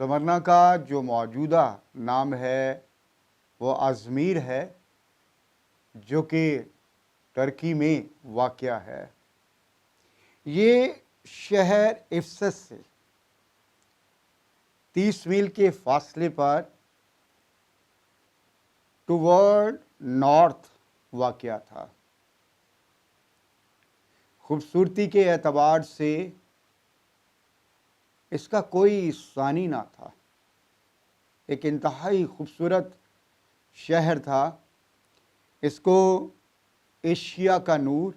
Smyrna کا جو موجودہ نام ہے وہ ازمیر ہے، جو کہ ترکی میں واقع ہے۔ یہ شہر افسس سے 30 میل کے فاصلے پر ٹوورڈ نارتھ واقع تھا۔ خوبصورتی کے اعتبار سے اس کا کوئی ثانی نہ تھا۔ ایک انتہائی خوبصورت شہر تھا۔ اس کو ایشیا کا نور،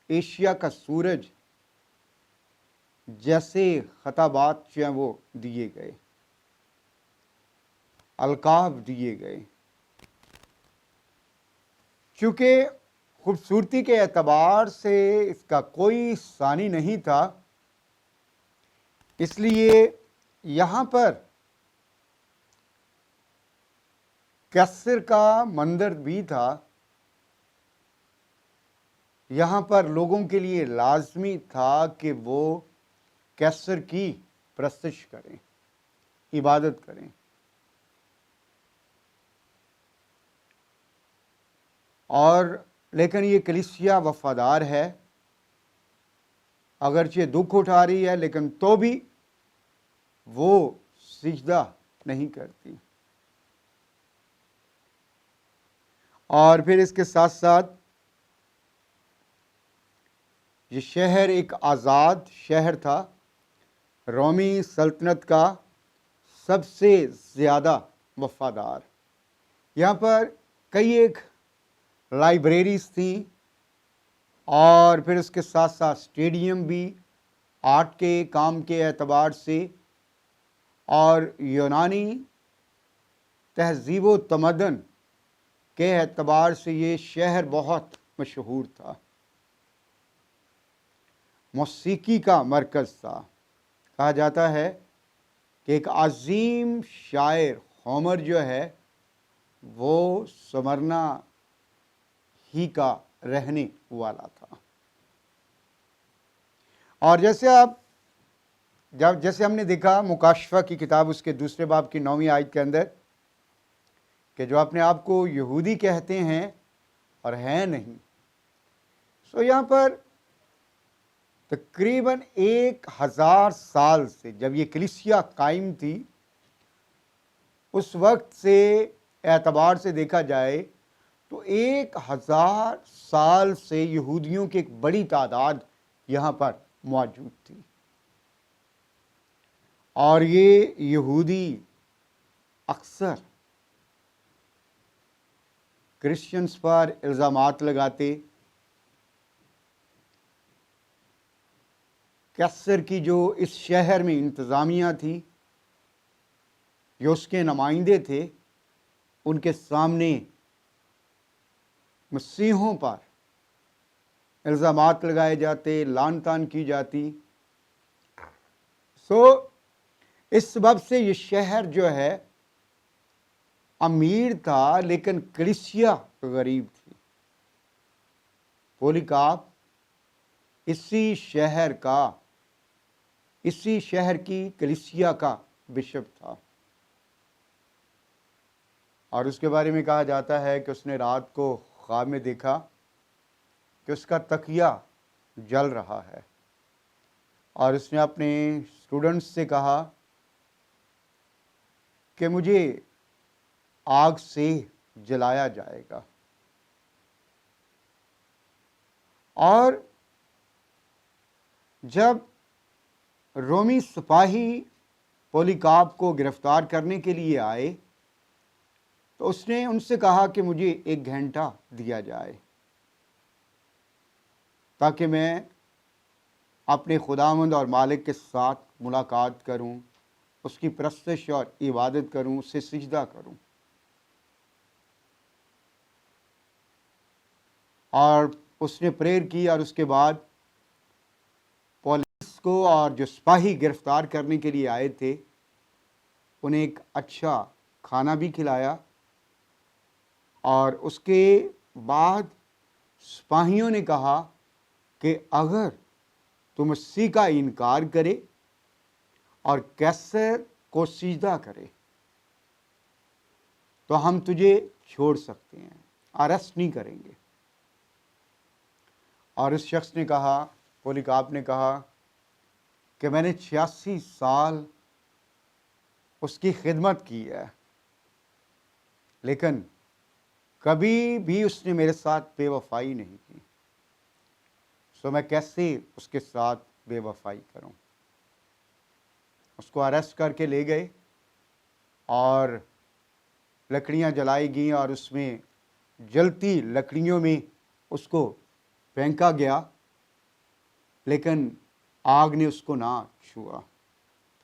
ایشیا کا سورج جیسے خطابات جو ہیں وہ دیے گئے، القاب دیے گئے۔ چونکہ خوبصورتی کے اعتبار سے اس کا کوئی ثانی نہیں تھا، اس لیے یہاں پر کیسر کا مندر بھی تھا۔ یہاں پر لوگوں کے لیے لازمی تھا کہ وہ کیسر کی پرستش کریں، عبادت کریں۔ اور لیکن یہ کلیسیا وفادار ہے، اگرچہ دکھ اٹھا رہی ہے لیکن تو بھی وہ سجدہ نہیں کرتی۔ اور پھر اس کے ساتھ ساتھ یہ شہر ایک آزاد شہر تھا، رومی سلطنت کا سب سے زیادہ وفادار۔ یہاں پر کئی ایک لائبریریز تھیں، اور پھر اس کے ساتھ ساتھ اسٹیڈیم بھی آرٹ کے کام کے اعتبار سے، اور یونانی تہذیب و تمدن کے اعتبار سے یہ شہر بہت مشہور تھا۔ موسیقی کا مرکز تھا۔ کہا جاتا ہے کہ ایک عظیم شاعر ہومر جو ہے وہ سمرنا ہی کا رہنے والا تھا۔ اور جیسے ہم نے دیکھا مکاشفہ کی کتاب اس کے 2 باب کی 9ویں آیت کے اندر، کہ جو اپنے آپ کو یہودی کہتے ہیں اور ہیں نہیں، سو یہاں پر تقریباً 1000 سال سے جب یہ کلیسیا قائم تھی، اس وقت سے اعتبار سے دیکھا جائے تو 1000 سال سے یہودیوں کی ایک بڑی تعداد یہاں پر موجود تھی، اور یہ یہودی اکثر کرسچنز پر الزامات لگاتے۔ کیسر کی جو اس شہر میں انتظامیہ تھی، جو اس کے نمائندے تھے، ان کے سامنے مسیحوں پر الزامات لگائے جاتے، لعن طعن کی جاتی۔ اس سبب سے یہ شہر جو ہے امیر تھا لیکن کلیسیا غریب تھی۔ پولیکارپ اسی شہر کی کلیسیا کا بشپ تھا، اور اس کے بارے میں کہا جاتا ہے کہ اس نے رات کو خواب میں دیکھا کہ اس کا تکیہ جل رہا ہے، اور اس نے اپنے اسٹوڈنٹس سے کہا کہ مجھے آگ سے جلایا جائے گا۔ اور جب رومی سپاہی پولیکارپ کو گرفتار کرنے کے لیے آئے تو اس نے ان سے کہا کہ مجھے 1 گھنٹہ دیا جائے تاکہ میں اپنے خداوند اور مالک کے ساتھ ملاقات کروں، اس کی پرستش اور عبادت کروں، اسے سجدہ کروں۔ اور اس نے پریئر کی، اور اس کے بعد پولیس کو اور جو سپاہی گرفتار کرنے کے لیے آئے تھے انہیں ایک اچھا کھانا بھی کھلایا، اور اس کے بعد سپاہیوں نے کہا کہ اگر تو مسیح کا انکار کرے اور کیسر کو سجدہ کرے تو ہم تجھے چھوڑ سکتے ہیں، اریسٹ نہیں کریں گے۔ اور اس شخص نے کہا، پولیکارپ نے کہا کہ میں نے 86 سال اس کی خدمت کی ہے، لیکن کبھی بھی اس نے میرے ساتھ بے وفائی نہیں کی، سو میں کیسے اس کے ساتھ بے وفائی کروں۔ اس کو اریسٹ کر کے لے گئے اور لکڑیاں جلائی گئیں اور اس میں جلتی لکڑیوں میں اس کو پھینکا گیا، لیکن آگ نے اس کو نہ چھوا۔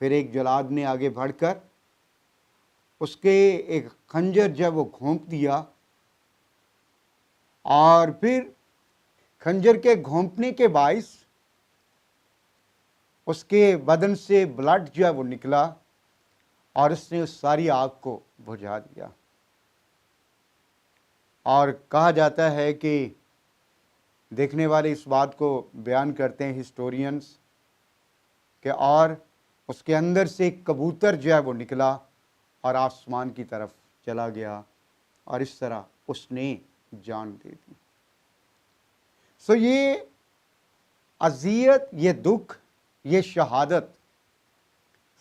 پھر ایک جلاد نے آگے بڑھ کر اس کے ایک خنجر جب وہ گھونپ دیا، اور پھر خنجر کے گھونپنے کے باعث اس کے بدن سے بلڈ جو ہے وہ نکلا اور اس نے اس ساری آگ کو بجھا دیا۔ اور کہا جاتا ہے کہ دیکھنے والے اس بات کو بیان کرتے ہیں ہسٹورینز کہ اور اس کے اندر سے ایک کبوتر جو ہے وہ نکلا اور آسمان کی طرف چلا گیا، اور اس طرح اس نے جان دے دی۔ سو یہ اذیت، یہ دکھ، یہ شہادت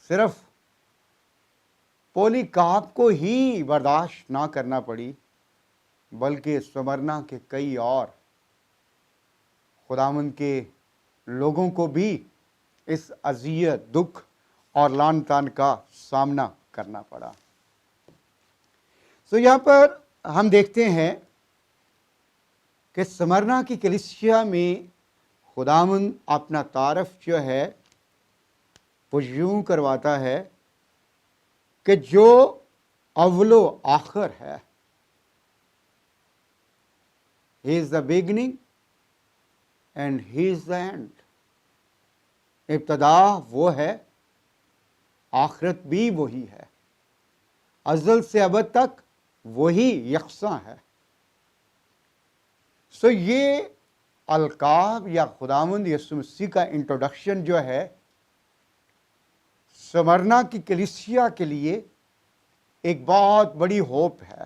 صرف پولیکارپ کو ہی برداشت نہ کرنا پڑی، بلکہ سمرنا کے کئی اور خداوند کے لوگوں کو بھی اس اذیت، دکھ اور لعن طعن کا سامنا کرنا پڑا۔ سو یہاں پر ہم دیکھتے ہیں کہ سمرنا کی کلیسیا میں خداوند اپنا تعارف جو ہے وہ یوں کرواتا ہے کہ جو اول و آخر ہے، He is the beginning and He is the end۔ ابتدا وہ ہے، آخرت بھی وہی ہے، ازل سے ابد تک وہی یکساں ہے۔ سو یہ القاب یا خداوند یسوع مسیح کا انٹروڈکشن جو ہے سمرنا کی کلیسیا کے لیے ایک بہت بڑی ہوپ ہے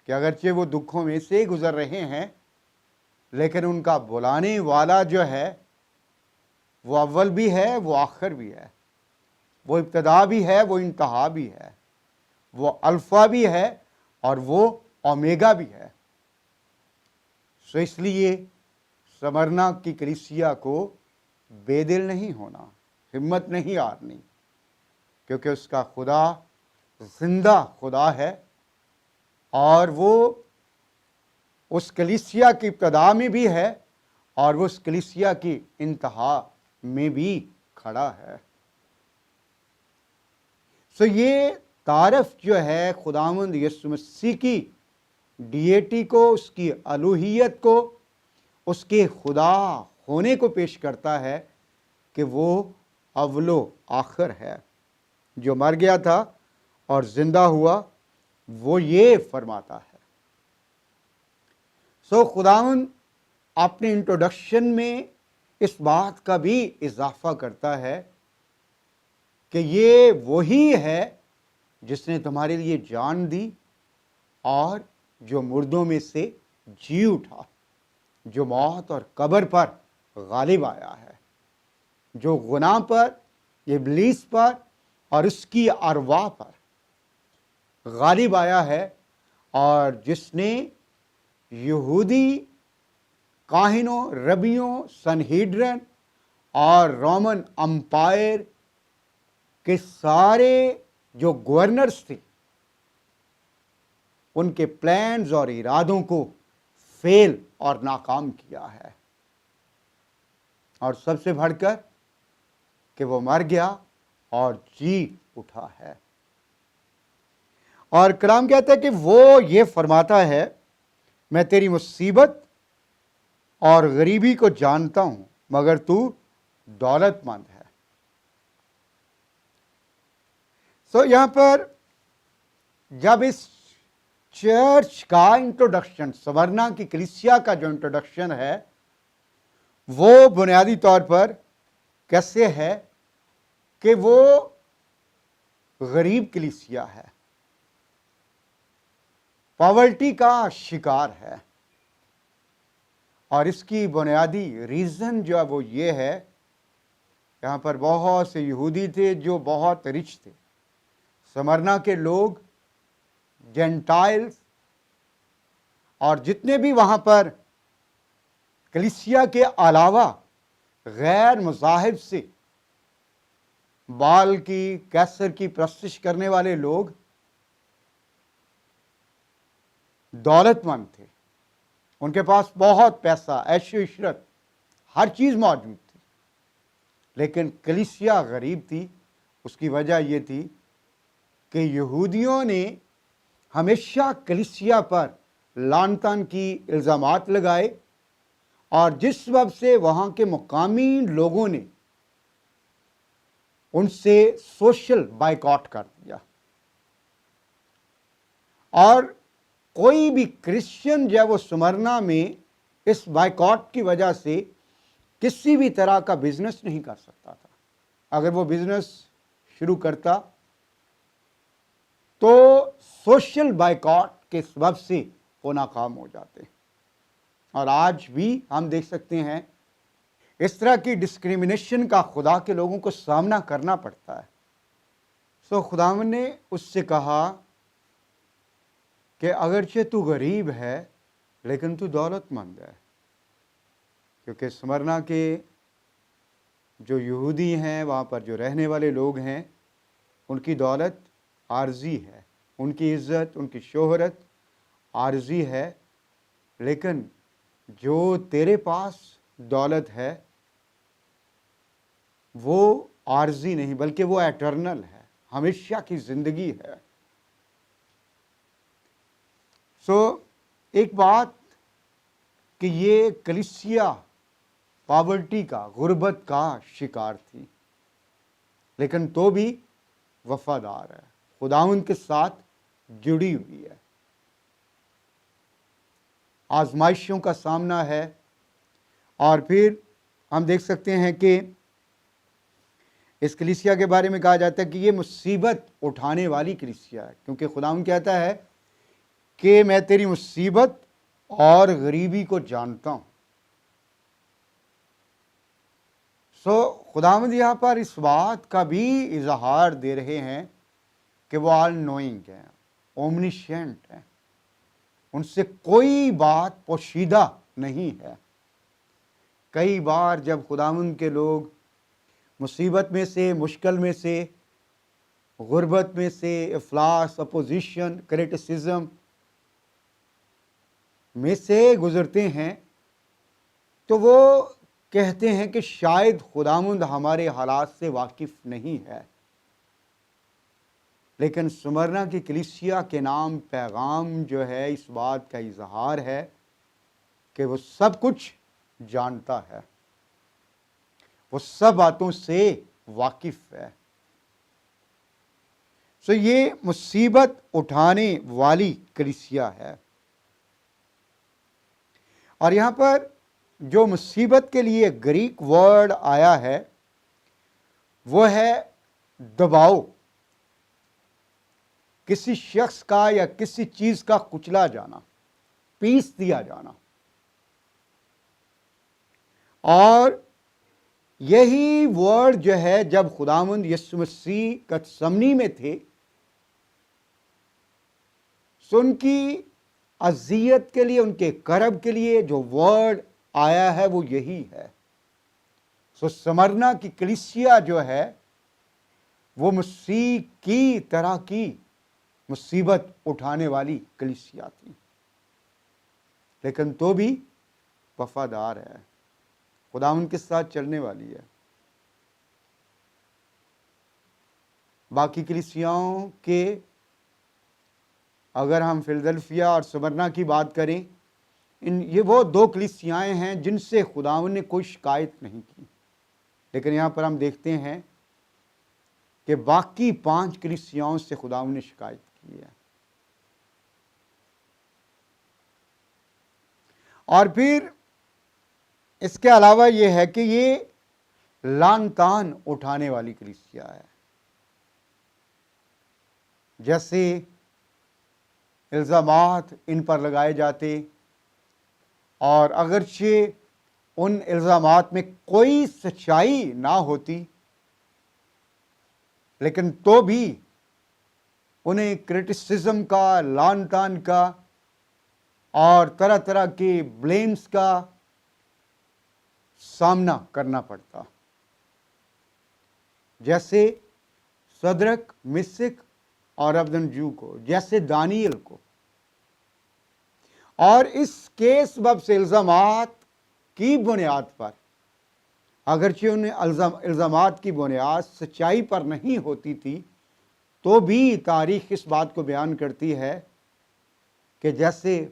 کہ اگرچہ وہ دکھوں میں سے گزر رہے ہیں، لیکن ان کا بلانے والا جو ہے وہ اول بھی ہے، وہ آخر بھی ہے، وہ ابتدا بھی ہے، وہ انتہا بھی ہے، وہ الفا بھی ہے اور وہ اومیگا بھی ہے۔ سو اس لیے سمرنا کی کلیسیا کو بے دل نہیں ہونا، ہمت نہیں ہارنی، کیونکہ اس کا خدا زندہ خدا ہے، اور وہ اس کلیسیا کی ابتدا میں بھی ہے اور وہ اس کلیسیا کی انتہا میں بھی کھڑا ہے۔ سو یہ تعارف جو ہے خداوند یسوع مسیح کی ڈیٹی کو، اس کی الوہیت کو، اس کے خدا ہونے کو پیش کرتا ہے کہ وہ اول و آخر ہے، جو مر گیا تھا اور زندہ ہوا، وہ یہ فرماتا ہے۔ سو خداوند اپنے انٹروڈکشن میں اس بات کا بھی اضافہ کرتا ہے کہ یہ وہی ہے جس نے تمہارے لیے جان دی اور جو مردوں میں سے جی اٹھا، جو موت اور قبر پر غالب آیا ہے، جو گناہ پر، ابلیس پر اور اس کی ارواح پر غالب آیا ہے، اور جس نے یہودی کاہنوں، ربیوں، سنہیڈرن اور رومن امپائر کے سارے جو گورنرز تھے، ان کے پلانز اور ارادوں کو فیل اور ناکام کیا ہے، اور سب سے بڑھ کر کہ وہ مر گیا اور جی اٹھا ہے۔ اور کلام کہتا ہے کہ وہ یہ فرماتا ہے، میں تیری مصیبت اور غریبی کو جانتا ہوں، مگر تو دولت مند ہے۔ سو یہاں پر جب اس چرچ کا انٹروڈکشن، سمرنا کی کلیسیا کا جو انٹروڈکشن ہے، وہ بنیادی طور پر کیسے ہے کہ وہ غریب کلیسیا ہے، پاورٹی کا شکار ہے، اور اس کی بنیادی ریزن جو ہے وہ یہ ہے، یہاں پر بہت سے یہودی تھے جو بہت رچ تھے، سمرنا کے لوگ، جینٹائلز، اور جتنے بھی وہاں پر کلیسیا کے علاوہ غیر مذاہب سے بال کی، کیسر کی پرستش کرنے والے لوگ دولت مند تھے، ان کے پاس بہت پیسہ، عیش و عشرت، ہر چیز موجود تھی، لیکن کلیسیا غریب تھی۔ اس کی وجہ یہ تھی کہ یہودیوں نے ہمیشہ کلیسیا پر لعن طعن کی، الزامات لگائے، اور جس سبب سے وہاں کے مقامی لوگوں نے ان سے سوشل بائیکاٹ کر دیا، اور کوئی بھی کرسچن جو ہے وہ سمرنا میں اس بائیکاٹ کی وجہ سے کسی بھی طرح کا بزنس نہیں کر سکتا تھا۔ اگر وہ بزنس شروع کرتا تو سوشل بائیکاٹ کے سبب سے وہ ناکام ہو جاتے۔ اور آج بھی ہم دیکھ سکتے ہیں اس طرح کی ڈسکریمنیشن کا خدا کے لوگوں کو سامنا کرنا پڑتا ہے۔ سو خداوند نے اس سے کہا کہ اگرچہ تو غریب ہے لیکن تو دولت مند ہے، کیونکہ سمرنا کے جو یہودی ہیں، وہاں پر جو رہنے والے لوگ ہیں، ان کی دولت عارضی ہے، ان کی عزت، ان کی شہرت عارضی ہے، لیکن جو تیرے پاس دولت ہے وہ عارضی نہیں بلکہ وہ ایٹرنل ہے، ہمیشہ کی زندگی ہے۔ سو ایک بات کہ یہ کلیسیا پاورٹی کا، غربت کا شکار تھی، لیکن تو بھی وفادار ہے، خداوند کے ساتھ جڑی ہوئی ہے۔ آزمائشوں کا سامنا ہے، اور پھر ہم دیکھ سکتے ہیں کہ اس کلیسیا کے بارے میں کہا جاتا ہے کہ یہ مصیبت اٹھانے والی کلیسیا ہے، کیونکہ خداوند کہتا ہے کہ میں تیری مصیبت اور غریبی کو جانتا ہوں۔ سو خداوند یہاں پر اس بات کا بھی اظہار دے رہے ہیں کہ وہ آل نوئنگ ہیں، اومنیشینٹ ہیں، ان سے کوئی بات پوشیدہ نہیں ہے۔ کئی بار جب خداوند کے لوگ مصیبت میں سے، مشکل میں سے، غربت میں سے، افلاس، اپوزیشن، کریٹیسزم میں سے گزرتے ہیں تو وہ کہتے ہیں کہ شاید خداوند ہمارے حالات سے واقف نہیں ہے، لیکن سمرنا کی کلیسیا کے نام پیغام جو ہے اس بات کا اظہار ہے کہ وہ سب کچھ جانتا ہے، وہ سب باتوں سے واقف ہے۔ سو یہ مصیبت اٹھانے والی کلیسیا ہے، اور یہاں پر جو مصیبت کے لیے گریک ورڈ آیا ہے وہ ہے دباؤ، کسی شخص کا یا کسی چیز کا کچلا جانا، پیس دیا جانا۔ اور یہی ورڈ جو ہے جب خداوند یسوع مسیح گتسمنی میں تھے، سو ان کی اذیت کے لیے، ان کے کرب کے لیے جو ورڈ آیا ہے وہ یہی ہے۔ سو سمرنا کی کلیسیا جو ہے وہ مسیح کی طرح کی مصیبت اٹھانے والی کلیسیا تھی، لیکن تو بھی وفادار ہے، خداوند کے ساتھ چلنے والی ہے۔ باقی کلیسیاؤں کے اگر ہم فلدلفیا اور سمرنا کی بات کریں، یہ وہ دو کلیسیائیں ہیں جن سے خداوند نے کوئی شکایت نہیں کی، لیکن یہاں پر ہم دیکھتے ہیں کہ باقی 5 کلیسیاؤں سے خداوند نے شکایت کی ہے۔ اور پھر اس کے علاوہ یہ ہے کہ یہ لعن طعن اٹھانے والی کلیسیا ہے۔ جیسے الزامات ان پر لگائے جاتے، اور اگرچہ ان الزامات میں کوئی سچائی نہ ہوتی، لیکن تو بھی انہیں کرٹیسزم کا، لعن طعن کا اور طرح طرح کے بلیمز کا سامنا کرنا پڑتا، جیسے صدرک، مسک اور عبدنجو کو، جیسے دانیل کو۔ اور اس کے سبب سے الزامات کی بنیاد پر، اگرچہ ان الزامات کی بنیاد سچائی پر نہیں ہوتی تھی، تو بھی تاریخ اس بات کو بیان کرتی ہے کہ جیسے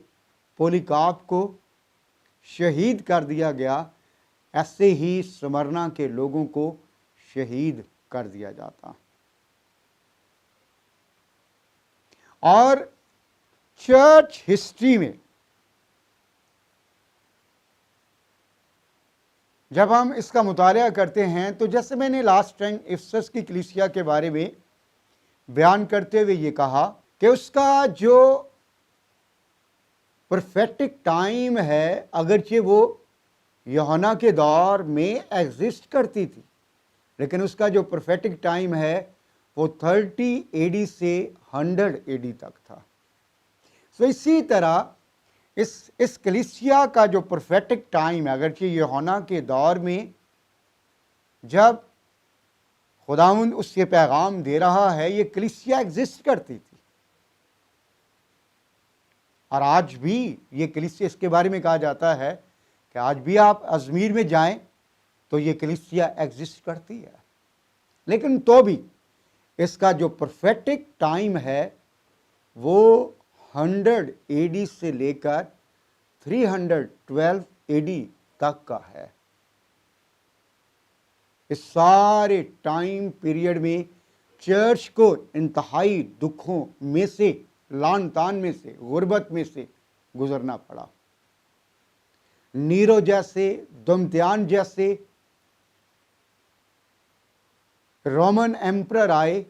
پولیکارپ کو شہید کر دیا گیا، ایسے ہی سمرنا کے لوگوں کو شہید کر دیا جاتا۔ اور چرچ ہسٹری میں جب ہم اس کا مطالعہ کرتے ہیں تو جیسے میں نے لاسٹ ٹائم افسس کی کلیسیا کے بارے میں بیان کرتے ہوئے یہ کہا کہ اس کا جو پرفیکٹک ٹائم ہے، اگرچہ وہ یوحنا کے دور میں ایگزسٹ کرتی تھی، لیکن اس کا جو پرفیکٹک ٹائم ہے وہ 30 اے ڈی سے 100 اے ڈی تک تھا۔ سو اسی طرح اس کلیسیا کا جو پرفیکٹک ٹائم ہے، اگرچہ یوحنا کے دور میں جب خداوند اس کے پیغام دے رہا ہے، یہ کلیسیا ایگزسٹ کرتی تھی، اور آج بھی یہ کلیسیا، اس کے بارے میں کہا جاتا ہے کہ آج بھی آپ ازمیر میں جائیں تو یہ کلیسیا ایگزسٹ کرتی ہے، لیکن تو بھی اس کا جو پرفیکٹک ٹائم ہے وہ 100 اے ڈی سے لے کر 312 اے ڈی تک کا ہے۔ اس سارے ٹائم پیریڈ میں چرچ کو انتہائی دکھوں میں سے، لعن طعن میں سے، غربت میں سے گزرنا پڑا۔ نیرو جیسے، دومتیان جیسے رومن ایمپرر آئے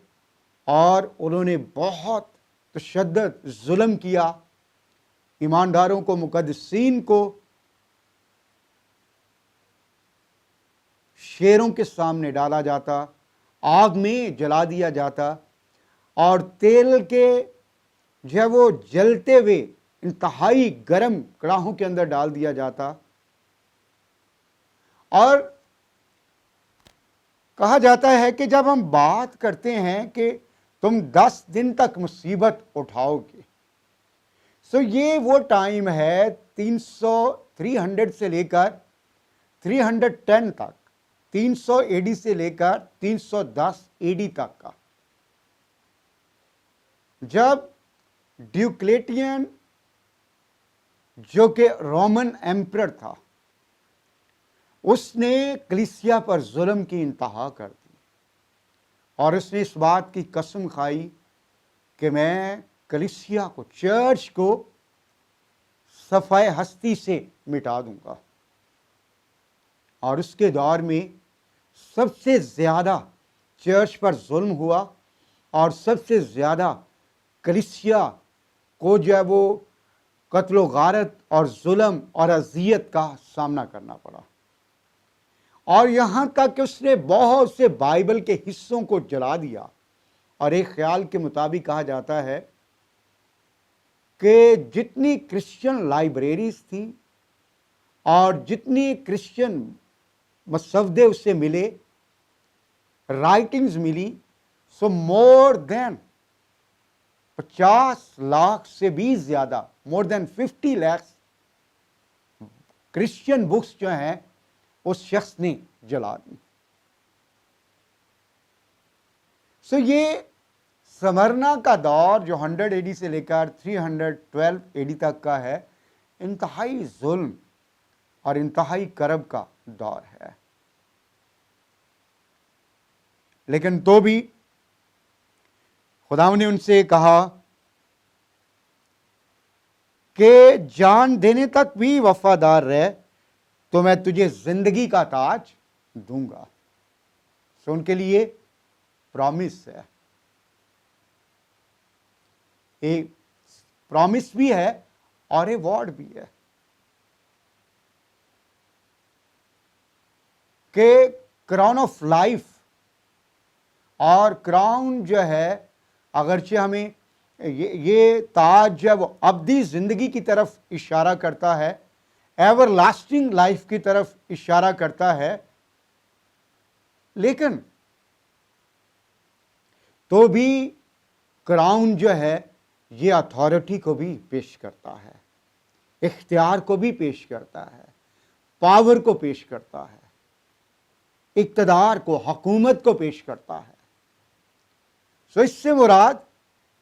اور انہوں نے بہت تشدد، ظلم کیا، ایمانداروں کو، مقدسین کو شیروں کے سامنے ڈالا جاتا، آگ میں جلا دیا جاتا، اور تیل کے جب وہ جلتے ہوئے انتہائی گرم کڑاہوں کے اندر ڈال دیا جاتا، اور کہا جاتا ہے کہ جب ہم بات کرتے ہیں کہ تم 10 دن تک مصیبت اٹھاؤ گے، سو یہ وہ ٹائم ہے 300 سے لے کر 310 تک، 300 اے ڈی سے لے کر 310 اے ڈی تک کا، جب ڈیوکلیٹین جو کہ رومن ایمپرر تھا، اس نے کلیسیا پر ظلم کی انتہا کر دی، اور اس نے اس بات کی قسم کھائی کہ میں کلیسیا کو، چرچ کو صفحہ ہستی سے مٹا دوں گا۔ اور اس کے دور میں سب سے زیادہ چرچ پر ظلم ہوا، اور سب سے زیادہ کلیسیا کو جو ہے وہ قتل و غارت اور ظلم اور اذیت کا سامنا کرنا پڑا، اور یہاں تک کہ اس نے بہت سے بائبل کے حصوں کو جلا دیا۔ اور ایک خیال کے مطابق کہا جاتا ہے کہ جتنی کرسچن لائبریریز تھیں اور جتنی کرسچن مسودے اس سے ملے، رائٹنگز ملی، سو مور دین 50 لاکھ سے بھی زیادہ، مور دین 50 لاکھ کرسچن بکس جو ہیں اس شخص نے جلا دی۔ سو یہ سمرنا کا دور جو 100 اے ڈی سے لے کر 312 اے ڈی تک کا ہے، انتہائی ظلم اور انتہائی کرب کا دور ہے، لیکن تو بھی خدا نے ان سے کہا کہ جان دینے تک بھی وفادار رہ تو میں تجھے زندگی کا تاج دوں گا۔ سو ان کے لیے پرامس ہے۔ ایک پرومس بھی ہے اور ایوارڈ بھی ہے کہ کراؤن آف لائف اور کراؤن جو ہے اگرچہ ہمیں یہ تاج جب ابدی زندگی کی طرف اشارہ کرتا ہے، ایور لاسٹنگ لائف کی طرف اشارہ کرتا ہے، لیکن تو بھی کراؤن جو ہے یہ اتھارٹی کو بھی پیش کرتا ہے، اختیار کو بھی پیش کرتا ہے، پاور کو پیش کرتا ہے، اقتدار کو، حکومت کو پیش کرتا ہے۔ سو اس سے مراد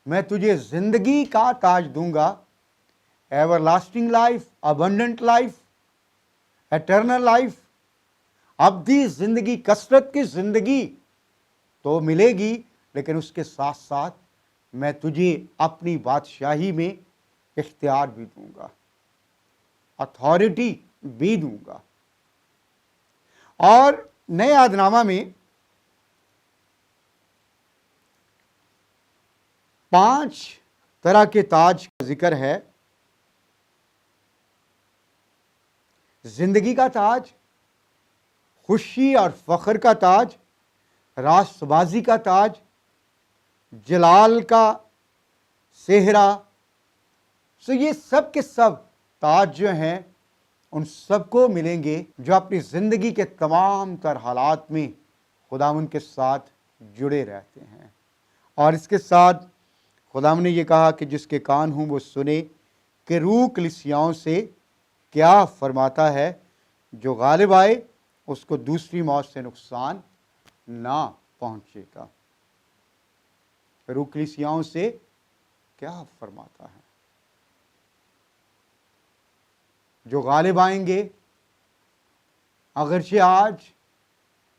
میں تجھے زندگی کا تاج دوں گا، everlasting life, abundant life, eternal life, ابدی زندگی، کثرت کی زندگی تو ملے گی، لیکن اس کے ساتھ ساتھ میں تجھے اپنی بادشاہی میں اختیار بھی دوں گا، اتھارٹی بھی دوں گا۔ اور نئے عہد نامہ میں 5 طرح کے تاج کا ذکر ہے۔ زندگی کا تاج، خوشی اور فخر کا تاج، راست بازی کا تاج، جلال کا صحرا۔ سو یہ سب کے سب تاج جو ہیں ان سب کو ملیں گے جو اپنی زندگی کے تمام تر حالات میں خداوند کے ساتھ جڑے رہتے ہیں۔ اور اس کے ساتھ خداوند نے یہ کہا کہ جس کے کان ہوں وہ سنے کہ روح کلیسیاؤں سے کیا فرماتا ہے، جو غالب آئے اس کو دوسری موت سے نقصان نہ پہنچے گا۔ روح کلیسیاؤں سے کیا فرماتا ہے؟ جو غالب آئیں گے، اگرچہ آج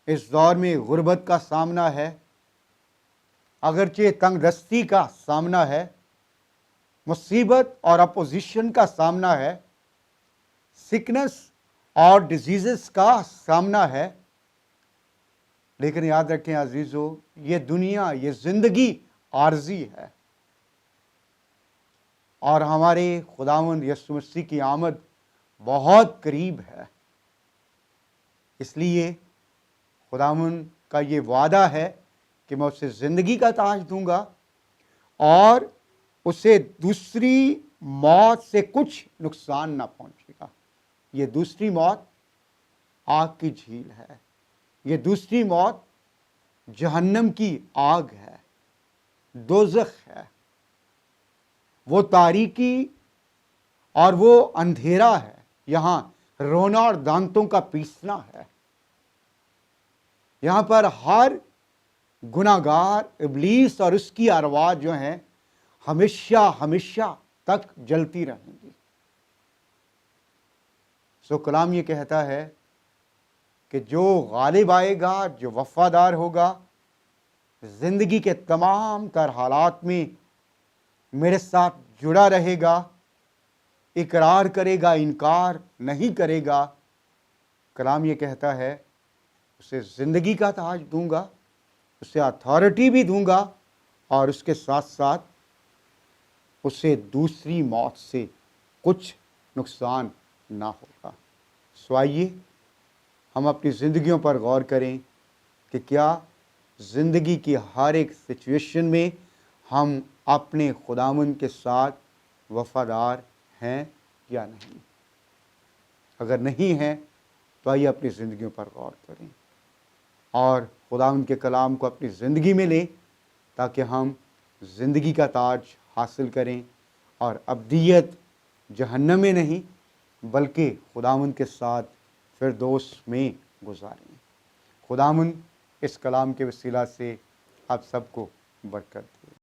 اس دور میں غربت کا سامنا ہے، اگرچہ تنگ دستی کا سامنا ہے، مصیبت اور اپوزیشن کا سامنا ہے، سکنس اور ڈیزیزز کا سامنا ہے، لیکن یاد رکھیں عزیزو، یہ دنیا، یہ زندگی عارضی ہے، اور ہمارے خداوند یسوع مسیح کی آمد بہت قریب ہے۔ اس لیے خداوند کا یہ وعدہ ہے کہ میں اسے زندگی کا تاج دوں گا اور اسے دوسری موت سے کچھ نقصان نہ پہنچے گا۔ یہ دوسری موت آگ کی جھیل ہے، یہ دوسری موت جہنم کی آگ ہے، دوزخ ہے، وہ تاریکی اور وہ اندھیرا ہے، یہاں رونا اور دانتوں کا پیسنا ہے۔ یہاں پر ہر گناہگار، ابلیس اور اس کی ارواح جو ہیں ہمیشہ ہمیشہ تک جلتی رہیں گی۔ سو کلام یہ کہتا ہے کہ جو غالب آئے گا، جو وفادار ہوگا، زندگی کے تمام تر حالات میں میرے ساتھ جڑا رہے گا، اقرار کرے گا، انکار نہیں کرے گا، کلام یہ کہتا ہے اسے زندگی کا تاج دوں گا، اسے اتھارٹی بھی دوں گا، اور اس کے ساتھ ساتھ اسے دوسری موت سے کچھ نقصان نہ ہوگا۔ سو آئیے ہم اپنی زندگیوں پر غور کریں کہ کیا زندگی کی ہر ایک سچویشن میں ہم اپنے خداوند کے ساتھ وفادار ہیں یا نہیں۔ اگر نہیں ہیں تو آئیے اپنی زندگیوں پر غور کریں اور خداوند کے کلام کو اپنی زندگی میں لیں، تاکہ ہم زندگی کا تاج حاصل کریں اور ابدیت جہنم میں نہیں بلکہ خداوند کے ساتھ فردوس میں گزاریں۔ خداوند اس کلام کے وسیلہ سے آپ سب کو برکت دے۔